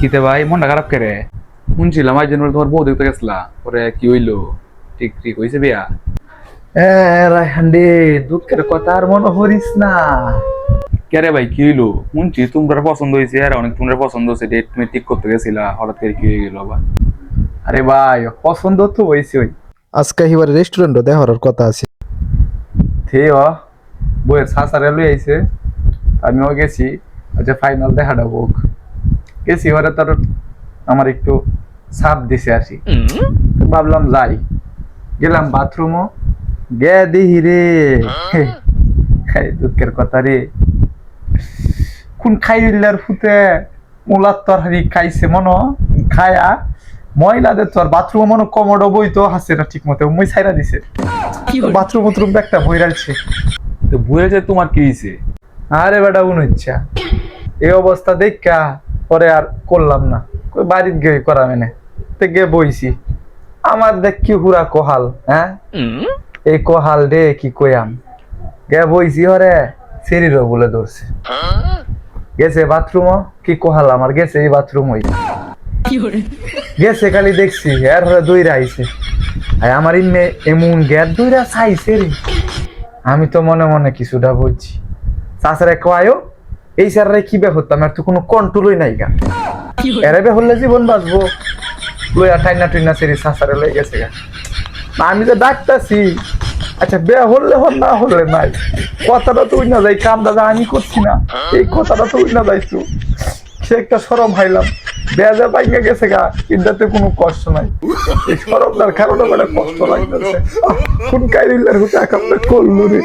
কিতে ভাই মনটা খারাপ করে শুনছিলাম আজ জন্য তোমার বউ দেখতে গেছিলা পরে কি হইলো? ঠিক ঠিক হইছে বিয়া? রায়হান্ডে দুঃখের কথা আর মনে করিস না। কে রে ভাই কি হইলো? শুনছি তোমরা পছন্দ হয়েছে আর অনেক তোমরা পছন্দ হচ্ছে, ডেট তুমি ঠিক করতে গেছিলা, হঠাৎ করে কি হয়ে গেল আবার? আরে ভাই পছন্দ তো হয়েছে ওই আজকে এবার রেস্টুরেন্টও দেখার কথা আছে। থে বইয়ের সাসারে লই আইছে, আমিও গেছি। আচ্ছা ফাইনাল দেখাটা হোক, গেছি ওরা তার আমার একটু চাপ দিছে আর কি। তো ভাবলাম যাই, গেলাম বাথরুমও গে দিহি রে দুঃখের কথা রে, কোন খাইলার ফুতে মুলার তরকারি খাইছে মনো, খায়া মহিলাদের তোর বাথরুম মনে কমোড বই তো হাসছে না ঠিক মতো, মই ছাইরা দিছে বাথরুম বাথরুম একটা বই রাখছে। তো বুঝে যে তোমার কি হয়েছে? আরে বেটা ইচ্ছা এই অবস্থা দেখা পরে আর করলাম না, কই বাড়িত গিয়ে করা মেনে তে গে বইছি। আমার দেখ কি হুরা কোহাল, হ্যাঁ এই কোহাল রে কি কইয়াম, গে বইছি হরে শরীরও বলে ধরছে, গেছে বাথরুম কি কোহাল আমার, গেছে এই বাথরুম হই গেছে খালি দেখছি এর হরে দইরা আইছে। আর আমার ইমে এমন গ্যার দইরা চাইছে রে, আমি তো মনে মনে কিছুটা বলছি চাষারে কয়ও এই স্যাররে কি বে হতাম, আর তো কোনো কন্ট্রোলই নাই গা, এরে বে হলে জীবন বাঁচবো লইয়া টাইনা টুইনা সেরি চাষারে লই গেছে গা। আমি তো ডাকতাছি, আচ্ছা বে হলে হল না হলে নাই, কথাটা তো উইনা যাই, কাম দাদা আমি করছি না, এই কথাটা তো উইনা যাইছো, সে একটা সরম হাইলাম বেজা পাইঙ্গা গেছে গা, ইন্দাতে কোনো কষ্ট নাই, এই সরমটার কারণে মানে কষ্ট লাগতেছে। কোন কাইরিলার হতে একাপটা করলো রে।